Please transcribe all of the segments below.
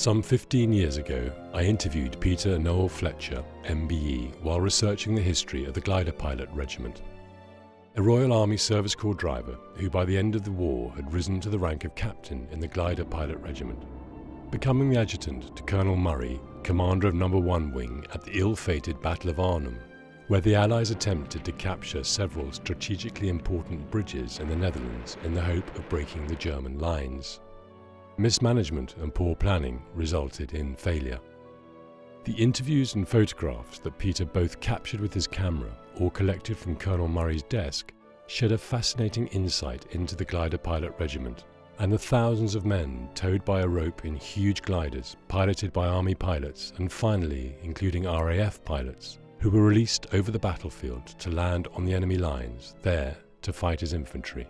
Some 15 years ago, I interviewed Peter Noel Fletcher, MBE, while researching the history of the Glider Pilot Regiment. A Royal Army Service Corps driver who by the end of the war had risen to the rank of captain in the Glider Pilot Regiment, becoming the adjutant to Colonel Murray, commander of No. 1 Wing at the ill-fated Battle of Arnhem, where the Allies attempted to capture several strategically important bridges in the Netherlands in the hope of breaking the German lines. Mismanagement and poor planning resulted in failure. The interviews and photographs that Peter both captured with his camera or collected from Colonel Murray's desk shed a fascinating insight into the Glider Pilot Regiment and the thousands of men towed by a rope in huge gliders piloted by Army pilots and finally including RAF pilots who were released over the battlefield to land on the enemy lines, there to fight as infantry.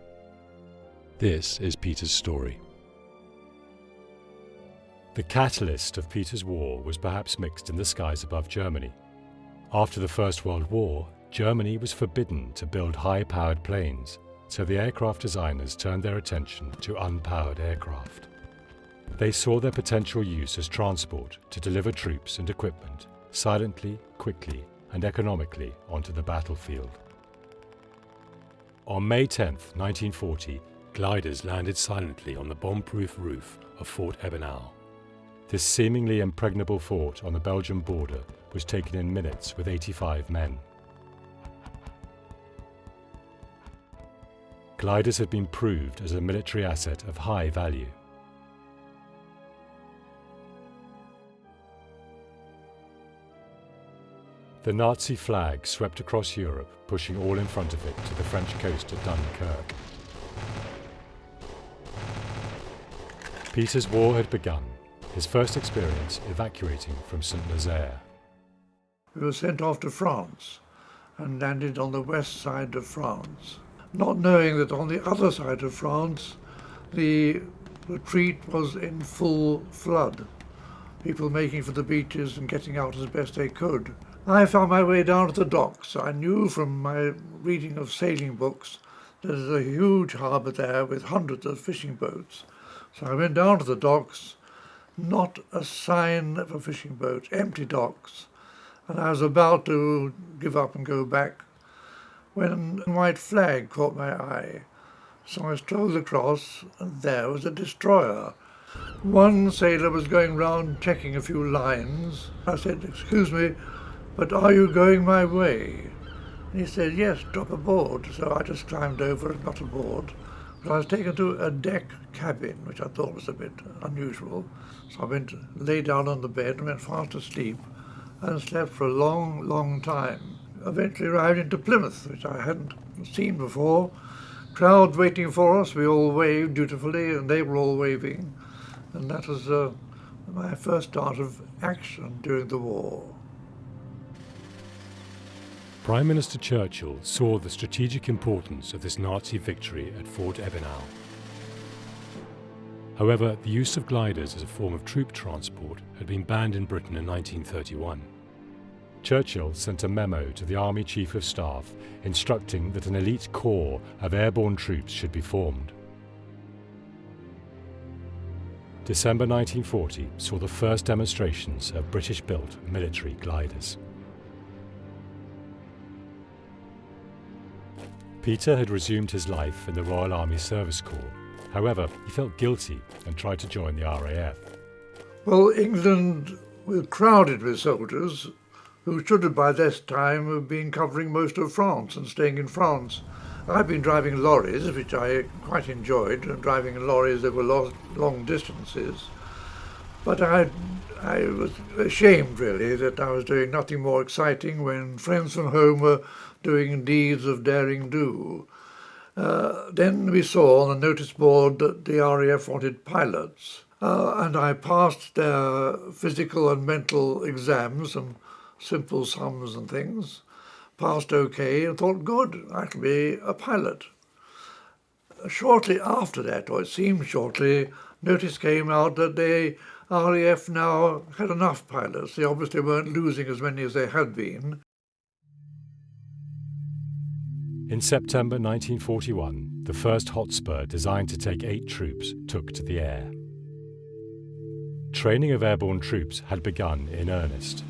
This is Peter's story. The catalyst of Peter's war was perhaps mixed in the skies above Germany. After the First World War, Germany was forbidden to build high-powered planes, so the aircraft designers turned their attention to unpowered aircraft. They saw their potential use as transport to deliver troops and equipment silently, quickly, and economically onto the battlefield. On May 10, 1940, gliders landed silently on the bomb-proof roof of Fort Ebenau. This seemingly impregnable fort on the Belgian border was taken in minutes with 85 men. Gliders had been proved as a military asset of high value. The Nazi flag swept across Europe, pushing all in front of it to the French coast at Dunkirk. Peter's war had begun. His first experience evacuating from Saint-Nazaire. We were sent off to France and landed on the west side of France, not knowing that on the other side of France the retreat was in full flood, people making for the beaches and getting out as best they could. I found my way down to the docks. I knew from my reading of sailing books that there's a huge harbour there with hundreds of fishing boats. So I went down to the docks. Not a sign of a fishing boat, empty docks. And I was about to give up and go back when a white flag caught my eye. So I strolled across and there was a destroyer. One sailor was going round checking a few lines. I said, "Excuse me, but are you going my way?" And he said, "Yes, drop aboard." So I just climbed over and got aboard. But I was taken to a deck cabin, which I thought was a bit unusual. So I lay down on the bed and went fast asleep and slept for a long, long time. Eventually arrived into Plymouth, which I hadn't seen before. Crowd waiting for us, we all waved dutifully and they were all waving. And that was my first start of action during the war. Prime Minister Churchill saw the strategic importance of this Nazi victory at Fort Ebenau. However, the use of gliders as a form of troop transport had been banned in Britain in 1931. Churchill sent a memo to the Army Chief of Staff instructing that an elite corps of airborne troops should be formed. December 1940 saw the first demonstrations of British-built military gliders. Peter had resumed his life in the Royal Army Service Corps. However, he felt guilty and tried to join the RAF. Well, England was crowded with soldiers who should have by this time have been covering most of France and staying in France. I've been driving lorries, which I quite enjoyed, driving lorries over long distances. But I was ashamed, really, that I was doing nothing more exciting when friends from home were doing deeds of daring do. Then we saw on the notice board that the RAF wanted pilots, and I passed their physical and mental exams, some simple sums and things, passed okay, and thought, good, I can be a pilot. Shortly after that, or it seemed shortly, notice came out that the RAF now had enough pilots. They obviously weren't losing as many as they had been. In September 1941, the first Hotspur, designed to take 8 troops, took to the air. Training of airborne troops had begun in earnest.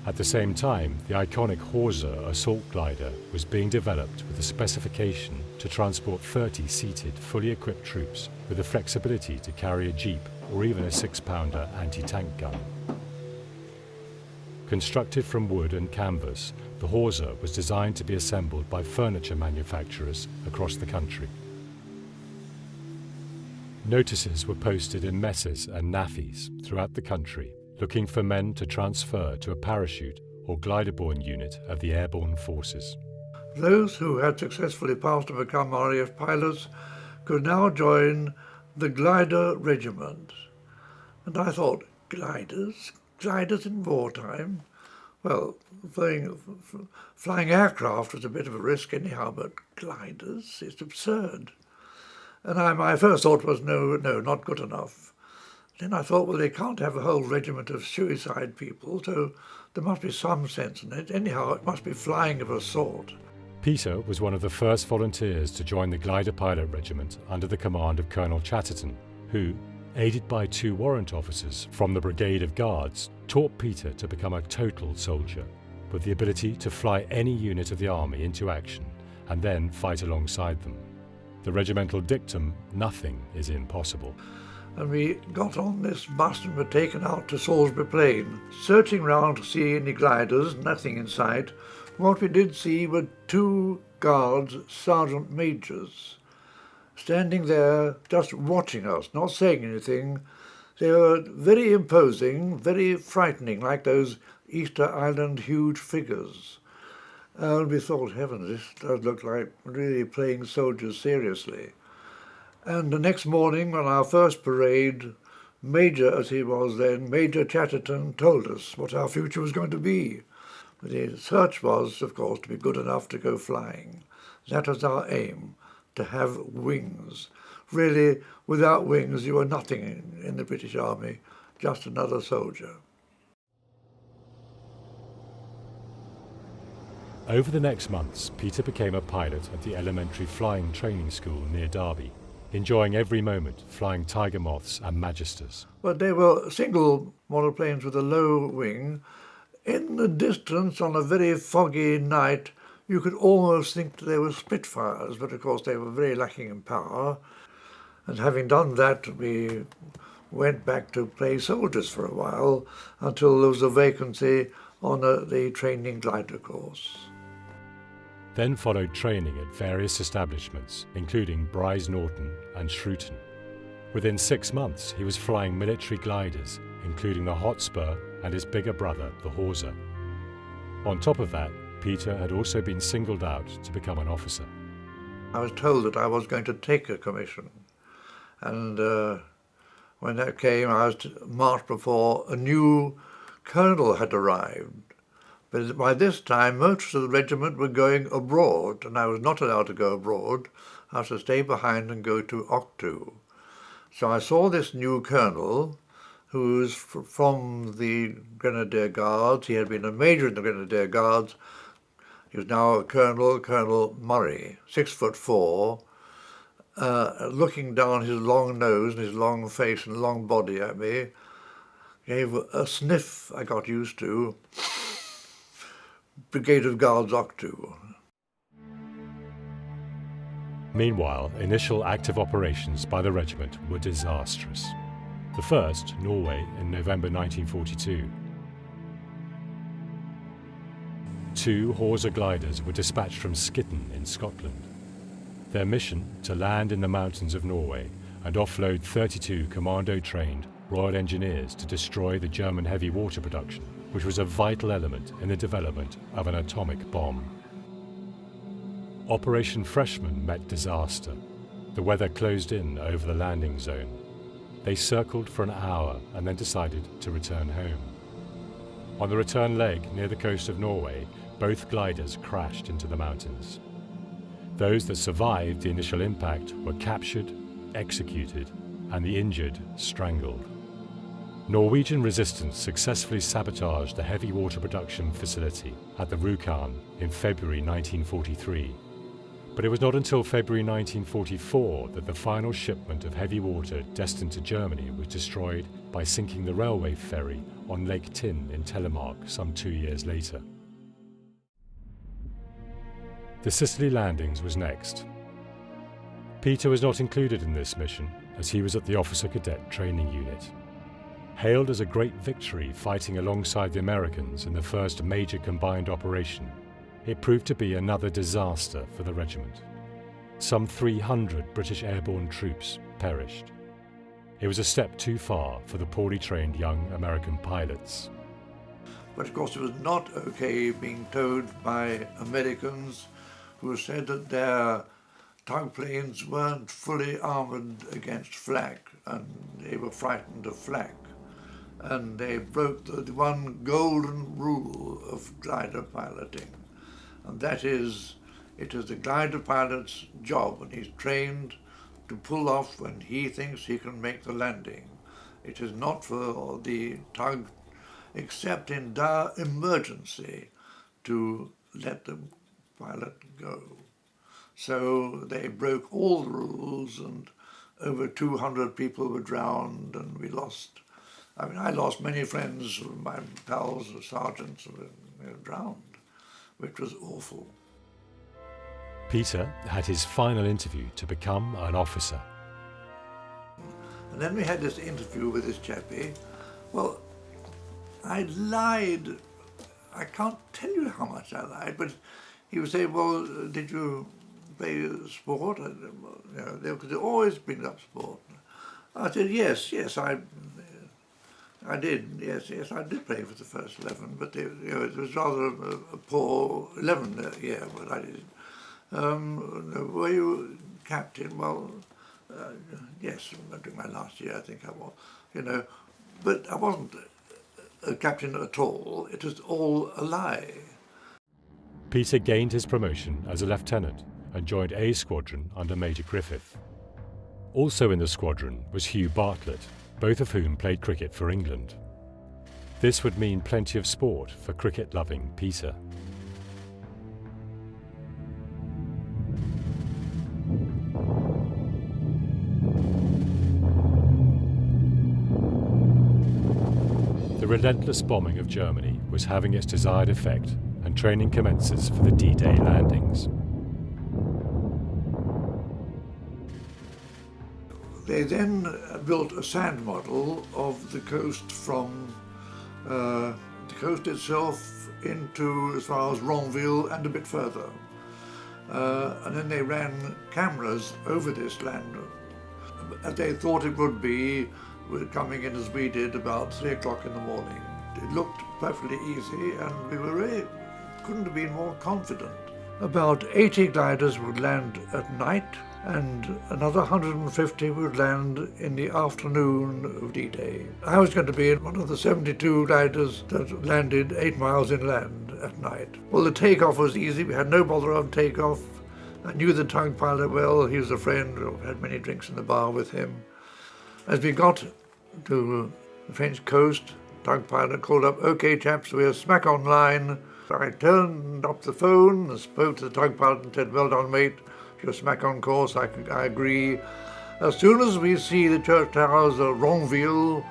At the same time, the iconic Horsa assault glider was being developed with the specification to transport 30 seated, fully equipped troops with the flexibility to carry a jeep or even a 6-pounder anti-tank gun. Constructed from wood and canvas, the Horsa was designed to be assembled by furniture manufacturers across the country. Notices were posted in messes and naffies throughout the country, looking for men to transfer to a parachute or glider-borne unit of the airborne forces. Those who had successfully passed to become RAF pilots could now join the Glider Regiment. And I thought, gliders? Gliders in wartime? Well, flying aircraft was a bit of a risk anyhow, but gliders? It's absurd. And my first thought was, no, not good enough. Then I thought, well, they can't have a whole regiment of suicide people, so there must be some sense in it. Anyhow, it must be flying of a sort. Peter was one of the first volunteers to join the Glider Pilot Regiment under the command of Colonel Chatterton, who, aided by 2 warrant officers from the Brigade of Guards, taught Peter to become a total soldier, with the ability to fly any unit of the army into action and then fight alongside them. The regimental dictum, "Nothing is impossible." And we got on this bus and were taken out to Salisbury Plain, searching round to see any gliders, nothing in sight. What we did see were 2 guards, sergeant majors, standing there just watching us, not saying anything. They were very imposing, very frightening, like those Easter Island huge figures. And we thought, heavens, this does look like really playing soldiers seriously. And the next morning on our first parade, Major, as he was then, Major Chatterton told us what our future was going to be. The search was, of course, to be good enough to go flying. That was our aim, to have wings. Really, without wings, you were nothing in the British Army, just another soldier. Over the next months, Peter became a pilot at the elementary flying training school near Derby, enjoying every moment flying Tiger Moths and Magisters. But they were single monoplanes with a low wing. In the distance, on a very foggy night, you could almost think that they were Spitfires, but of course they were very lacking in power. And having done that, we went back to play soldiers for a while until there was a vacancy on the training glider course. Then followed training at various establishments, including Bryce Norton and Shrewton. Within 6 months, he was flying military gliders, including the Hotspur and his bigger brother, the Horsa. On top of that, Peter had also been singled out to become an officer. I was told that I was going to take a commission, and when that came, I was marched before a new colonel had arrived. But by this time, most of the regiment were going abroad, and I was not allowed to go abroad. I was to stay behind and go to Octu. So I saw this new colonel, who was from the Grenadier Guards. He had been a major in the Grenadier Guards. He was now a colonel, Colonel Murray, 6'4", looking down his long nose and his long face and long body at me. Gave a sniff I got used to. Brigade of Guards Octu. Meanwhile, initial active operations by the regiment were disastrous. The first, Norway, in November 1942. 2 Horsa gliders were dispatched from Skitten in Scotland. Their mission, to land in the mountains of Norway and offload 32 commando-trained Royal Engineers to destroy the German heavy water production, which was a vital element in the development of an atomic bomb. Operation Freshman met disaster. The weather closed in over the landing zone. They circled for an hour and then decided to return home. On the return leg near the coast of Norway, both gliders crashed into the mountains. Those that survived the initial impact were captured, executed, and the injured strangled. Norwegian resistance successfully sabotaged the heavy water production facility at the Rjukan in February 1943. But it was not until February 1944 that the final shipment of heavy water destined to Germany was destroyed by sinking the railway ferry on Lake Tyn in Telemark some 2 years later. The Sicily landings was next. Peter was not included in this mission, as he was at the Officer Cadet Training Unit. Hailed as a great victory fighting alongside the Americans in the first major combined operation, it proved to be another disaster for the regiment. Some 300 British airborne troops perished. It was a step too far for the poorly trained young American pilots. But of course it was not okay being towed by Americans who said that their tug planes weren't fully armoured against flak, and they were frightened of flak. And they broke the one golden rule of glider piloting, and that is, it is the glider pilot's job, and he's trained to pull off when he thinks he can make the landing. It is not for the tug, except in dire emergency, to let the pilot go. So they broke all the rules, and over 200 people were drowned, and we lost, I lost many friends, my pals, sergeants, were drowned, which was awful. Peter had his final interview to become an officer. And then we had this interview with this chappie. Well, I lied. I can't tell you how much I lied, but he would say, well, did you play sport? They always bring up sport. I said, yes, I did. Yes, I did play for the first 11, but it was rather a poor 11 year, but I did. Were you captain? Well, yes, during my last year I think I was, but I wasn't a captain at all. It was all a lie. Peter gained his promotion as a lieutenant and joined A Squadron under Major Griffith. Also in the squadron was Hugh Bartlett, both of whom played cricket for England. This would mean plenty of sport for cricket-loving Peter. The relentless bombing of Germany was having its desired effect, and training commences for the D-Day landings. They then built a sand model of the coast from the coast itself into as far as Ronville and a bit further. And then they ran cameras over this land. And they thought it would be coming in as we did about 3 o'clock in the morning. It looked perfectly easy, and we couldn't have been more confident. About 80 gliders would land at night, and another 150 would land in the afternoon of D-Day. I was going to be in one of the 72 gliders that landed 8 miles inland at night. Well, the takeoff was easy. We had no bother on takeoff. I knew the tug pilot well. He was a friend. I had many drinks in the bar with him. As we got to the French coast, the tug pilot called up, "Okay, chaps, we're smack on line." I turned up the phone and spoke to the tug pilot and said, "Well done, mate. You're smack on course, I agree. As soon as we see the church towers of Ronville,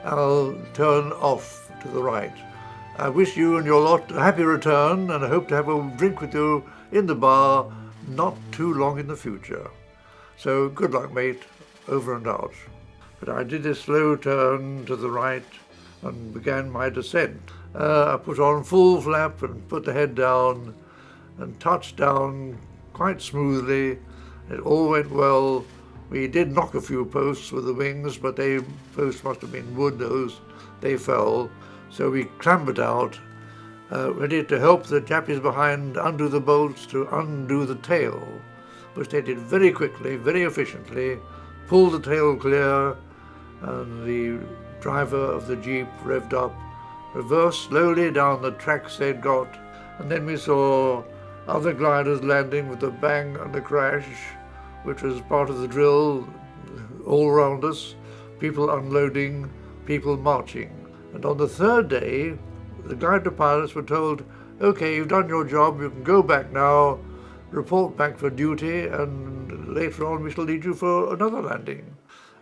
I'll turn off to the right. I wish you and your lot a happy return, and I hope to have a drink with you in the bar not too long in the future. So good luck, mate. Over and out." But I did this slow turn to the right and began my descent. I put on full flap and put the head down and touched down quite smoothly. It all went well. We did knock a few posts with the wings, but posts must have been wood, they fell. So we clambered out, ready to help the chappies behind undo the bolts to undo the tail, which they did very quickly, very efficiently, pulled the tail clear, and the driver of the jeep revved up, reversed slowly down the tracks they'd got, and then we saw other gliders landing with a bang and a crash, which was part of the drill all around us, people unloading, people marching. And on the third day, the glider pilots were told, "Okay, you've done your job, you can go back now, report back for duty, and later on we shall need you for another landing."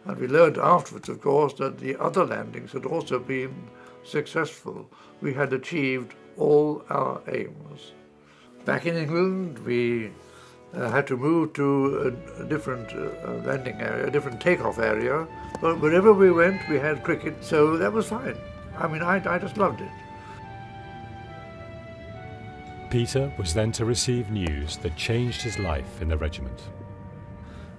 And we learned afterwards, of course, that the other landings had also been successful. We had achieved all our aims. Back in England, we had to move to a different landing area, a different takeoff area. But wherever we went, we had cricket, so that was fine. I mean, I just loved it. Peter was then to receive news that changed his life in the regiment.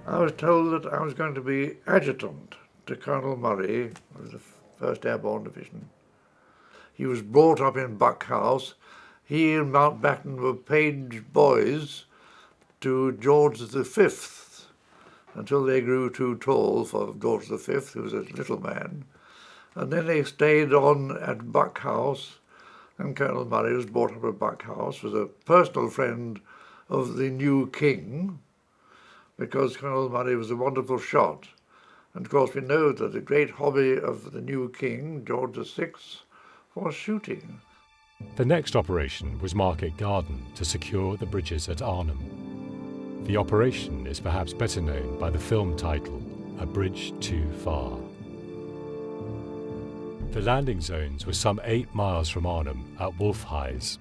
I was told that I was going to be adjutant to Colonel Murray of the 1st Airborne Division. He was brought up in Buckhouse. He and Mountbatten were page boys to George V until they grew too tall for George V, who was a little man. And then they stayed on at Buckhouse, and Colonel Murray was brought up at Buckhouse, was a personal friend of the new king, because Colonel Murray was a wonderful shot. And of course we know that the great hobby of the new king, George VI, was shooting. The next operation was Market Garden to secure the bridges at Arnhem. The operation is perhaps better known by the film title, A Bridge Too Far. The landing zones were some 8 miles from Arnhem at Wolfheis.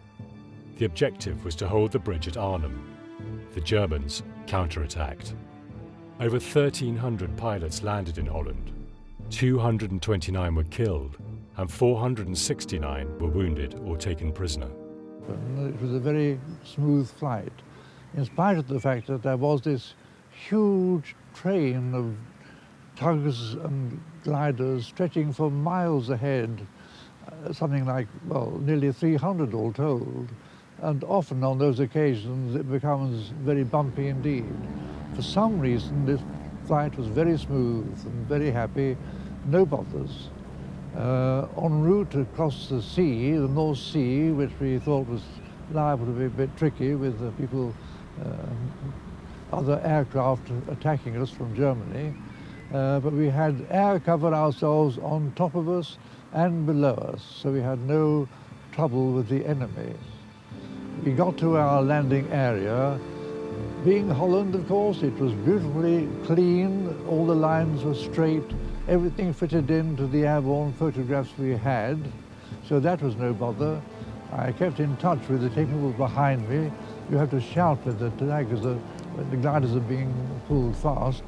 The objective was to hold the bridge at Arnhem. The Germans counterattacked. Over 1,300 pilots landed in Holland. 229 were killed and 469 were wounded or taken prisoner. It was a very smooth flight, in spite of the fact that there was this huge train of tugs and gliders stretching for miles ahead, something like, well, nearly 300 all told. And often on those occasions it becomes very bumpy indeed. For some reason this flight was very smooth and very happy, no bothers. En route across the sea, the North Sea, which we thought was liable to be a bit tricky with people, other aircraft attacking us from Germany, but we had air cover ourselves on top of us and below us, so we had no trouble with the enemy. We got to our landing area. Being Holland, of course, it was beautifully clean, all the lines were straight, everything fitted into the airborne photographs we had, so that was no bother. I kept in touch with the people behind me. You have to shout with the daggers when the gliders are being pulled fast.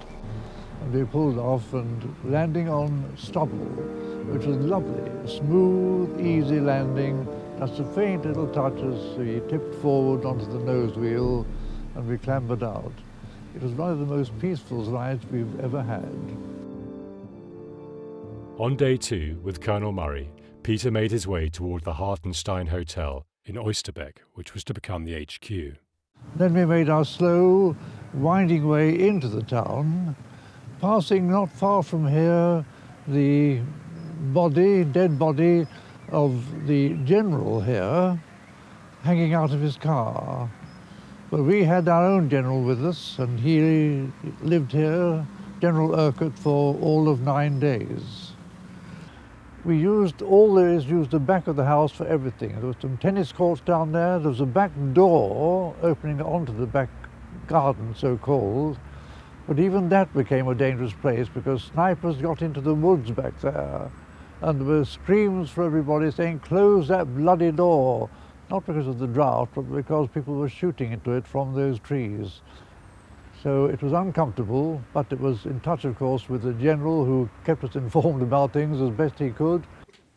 And we pulled off and landing on stubble, which was lovely. A smooth, easy landing, just a faint little touch as we tipped forward onto the nose wheel and we clambered out. It was one of the most peaceful rides we've ever had. On day 2, with Colonel Murray, Peter made his way toward the Hartenstein Hotel in Oysterbeek, which was to become the HQ. Then we made our slow, winding way into the town, passing not far from here the dead body of the general here, hanging out of his car. But we had our own general with us, and he lived here, General Urquhart, for all of 9 days. We used the back of the house for everything. There was some tennis courts down there. There was a back door opening onto the back garden, so-called. But even that became a dangerous place because snipers got into the woods back there. And there were screams for everybody saying, "Close that bloody door." Not because of the drought, but because people were shooting into it from those trees. So it was uncomfortable, but it was in touch, of course, with the general who kept us informed about things as best he could.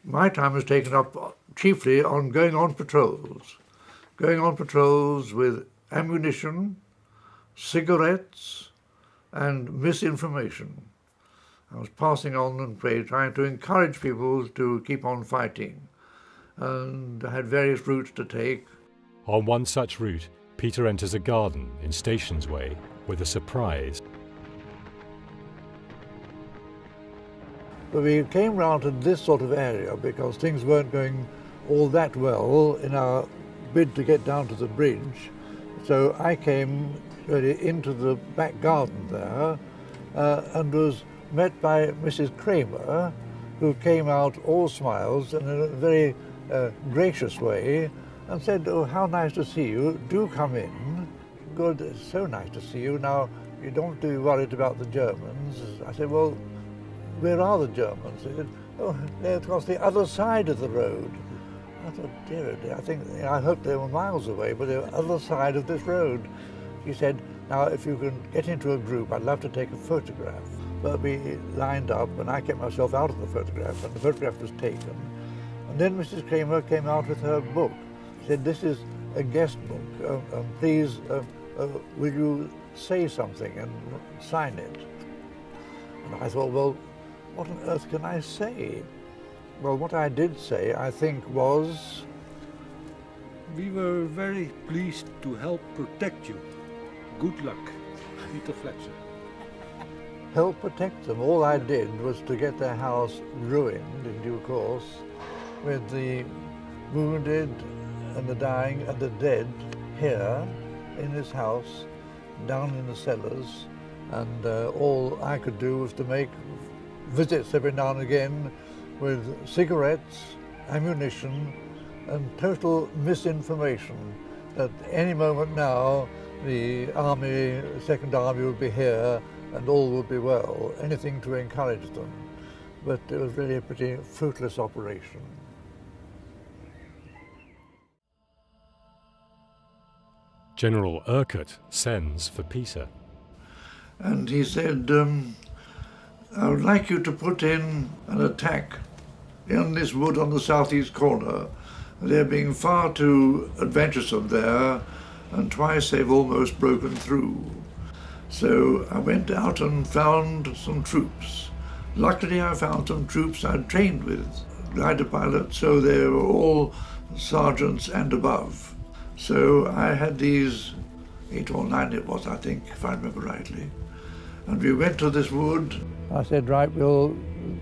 My time was taken up chiefly on going on patrols with ammunition, cigarettes, and misinformation. I was passing on and trying to encourage people to keep on fighting, and I had various routes to take. On one such route, Peter enters a garden in Stations Way with a surprise. But we came round to this sort of area because things weren't going all that well in our bid to get down to the bridge. So I came really into the back garden there and was met by Mrs. Kramer, who came out all smiles and in a very gracious way and said, "Oh, how nice to see you. Do come in." "Good, it's so nice to see you. Now, you don't have to be worried about the Germans." I said, "Well, where are the Germans? He said, oh, they're across the other side of the road. I thought, dear, oh dear, I hoped they were miles away, but they're the other side of this road. She said, now if you can get into a group, I'd love to take a photograph. But we lined up and I kept myself out of the photograph, and the photograph was taken. And then Mrs. Kramer came out with her book. She said, this is a guest book. Please, will you say something and sign it? And I thought, well, what on earth can I say? Well, what I did say, I think, was... We were very pleased to help protect you. Good luck, Peter Fletcher. Help protect them. All I did was to get their house ruined in due course, with the wounded and the dying and the dead here in this house, down in the cellars, and all I could do was to make visits every now and again with cigarettes, ammunition, and total misinformation that any moment now the army, Second Army would be here and all would be well, anything to encourage them. But it was really a pretty fruitless operation. General Urquhart sends for Peter. And he said, I would like you to put in an attack in this wood on the southeast corner. They're being far too adventuresome there, and twice they've almost broken through. So I went out and found some troops. Luckily I found some troops I'd trained with, glider pilots, so they were all sergeants and above. So I had these, 8 or 9 it was, I think, if I remember rightly. And we went to this wood. I said, right, we'll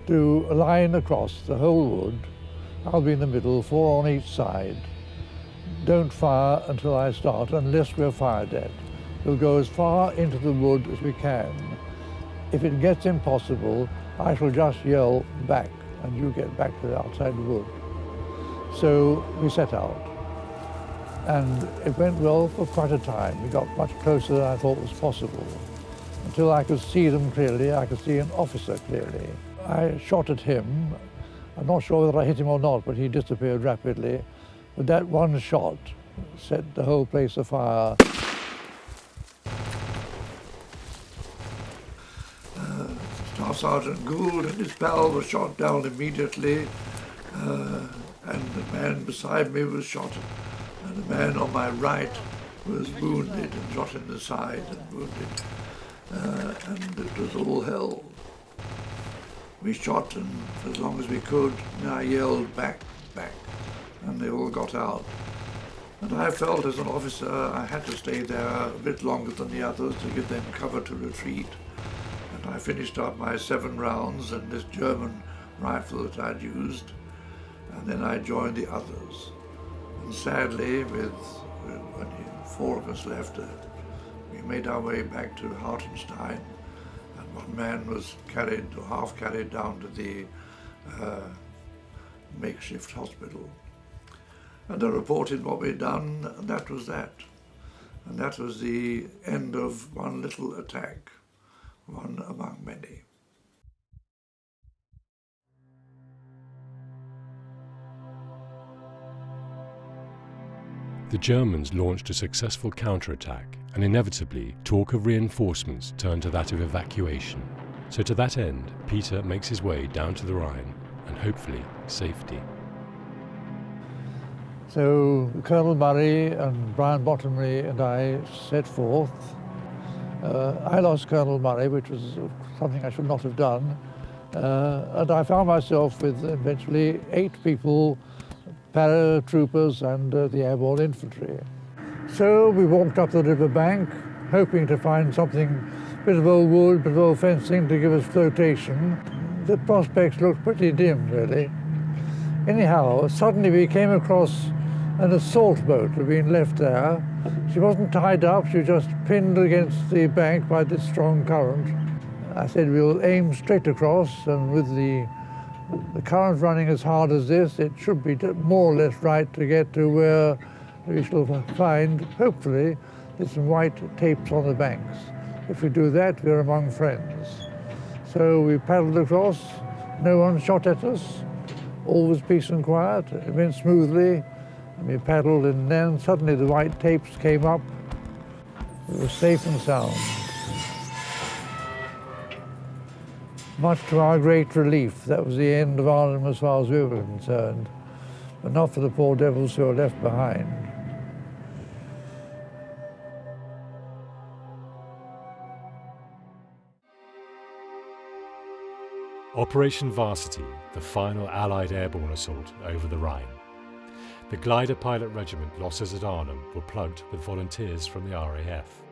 do a line across the whole wood. I'll be in the middle, 4 on each side. Don't fire until I start, unless we're fired at. We'll go as far into the wood as we can. If it gets impossible, I shall just yell back, and you get back to the outside wood. So we set out, and it went well for quite a time. We got much closer than I thought was possible. Until I could see them clearly, I could see an officer clearly. I shot at him. I'm not sure whether I hit him or not, but he disappeared rapidly. But that one shot set the whole place afire. Staff Sergeant Gould and his pal were shot down immediately, and the man beside me was shot, and the man on my right was wounded and shot in the side and wounded, and it was all hell. We shot and as long as we could, and I yelled back, back, and they all got out. And I felt as an officer I had to stay there a bit longer than the others to give them cover to retreat. And I finished up my 7 rounds and this German rifle that I'd used, and then I joined the others. And sadly, with only 4 of us left, we made our way back to Hartenstein, and one man was carried, or half carried, down to the makeshift hospital. And I reported what we'd done, and that was that. And that was the end of one little attack, one among many. The Germans launched a successful counterattack, and inevitably talk of reinforcements turned to that of evacuation. So to that end, Peter makes his way down to the Rhine, and hopefully safety. So Colonel Murray and Brian Bottomley and I set forth. I lost Colonel Murray, which was something I should not have done, and I found myself with eventually 8 people, paratroopers and the airborne infantry. So we walked up the river bank, hoping to find something, a bit of old wood, a bit of old fencing to give us flotation. The prospects looked pretty dim, really. Anyhow, suddenly we came across an assault boat had been left there. She wasn't tied up, she was just pinned against the bank by this strong current. I said, we'll aim straight across, and with the current running as hard as this, it should be more or less right to get to where we shall find, hopefully, there's some white tapes on the banks. If we do that, we're among friends. So we paddled across, no one shot at us, all was peace and quiet, it went smoothly, and we paddled, and then suddenly the white tapes came up. It was safe and sound. Much to our great relief, that was the end of Arnhem as far as we were concerned, but not for the poor devils who were left behind. Operation Varsity, the final Allied airborne assault over the Rhine. The glider pilot regiment losses at Arnhem were plugged with volunteers from the RAF.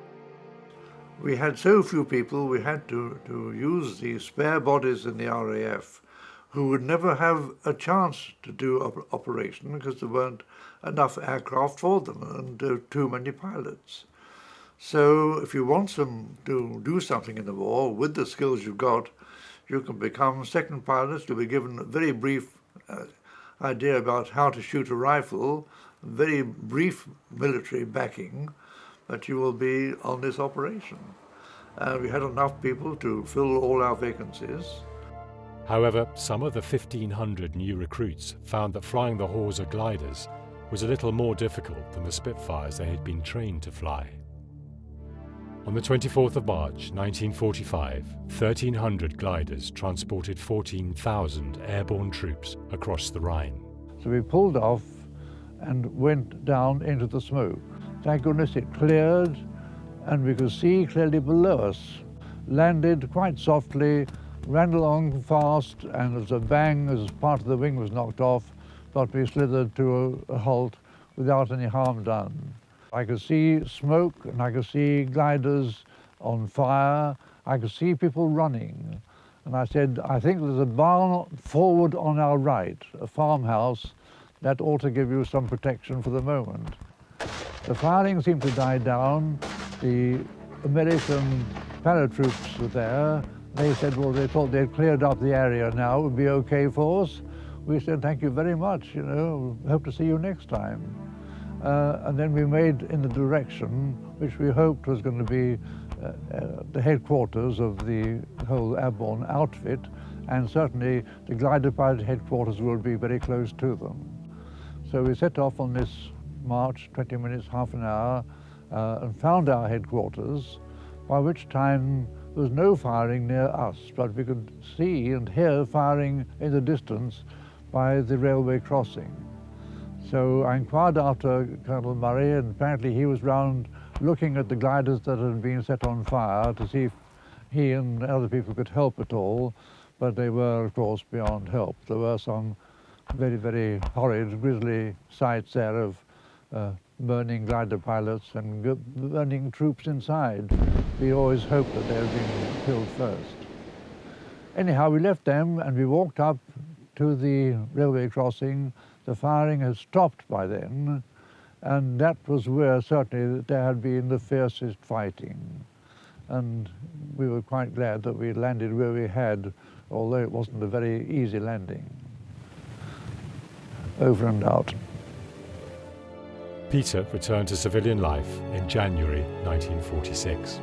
We had so few people, we had to use the spare bodies in the RAF who would never have a chance to do operation because there weren't enough aircraft for them and too many pilots. So if you want them to do something in the war with the skills you've got, you can become second pilots. You'll be given a very brief idea about how to shoot a rifle, very brief military backing, but you will be on this operation. We had enough people to fill all our vacancies. However, some of the 1,500 new recruits found that flying the Horsa gliders was a little more difficult than the Spitfires they had been trained to fly. On the 24th of March 1945, 1,300 gliders transported 14,000 airborne troops across the Rhine. So we pulled off and went down into the smoke. Thank goodness it cleared and we could see clearly below us. Landed quite softly, ran along fast, and there was a bang as part of the wing was knocked off, but we slithered to a halt without any harm done. I could see smoke and I could see gliders on fire. I could see people running. And I said, I think there's a barn forward on our right, a farmhouse, that ought to give you some protection for the moment. The firing seemed to die down. The American paratroops were there. They said, well, they thought they'd cleared up the area now, it would be okay for us. We said, thank you very much, you know, hope to see you next time. And then we made in the direction which we hoped was going to be the headquarters of the whole airborne outfit, and certainly the glider pilot headquarters would be very close to them. So we set off on this march, 20 minutes, half an hour, and found our headquarters, by which time there was no firing near us, but we could see and hear firing in the distance by the railway crossing. So I inquired after Colonel Murray, and apparently he was round looking at the gliders that had been set on fire to see if he and other people could help at all, but they were, of course, beyond help. There were some very, very horrid, grisly sights there of burning glider pilots and burning troops inside. We always hoped that they had been killed first. Anyhow, we left them and we walked up to the railway crossing. The firing had stopped by then, and that was where certainly there had been the fiercest fighting. And we were quite glad that we landed where we had, although it wasn't a very easy landing. Over and out. Peter returned to civilian life in January 1946.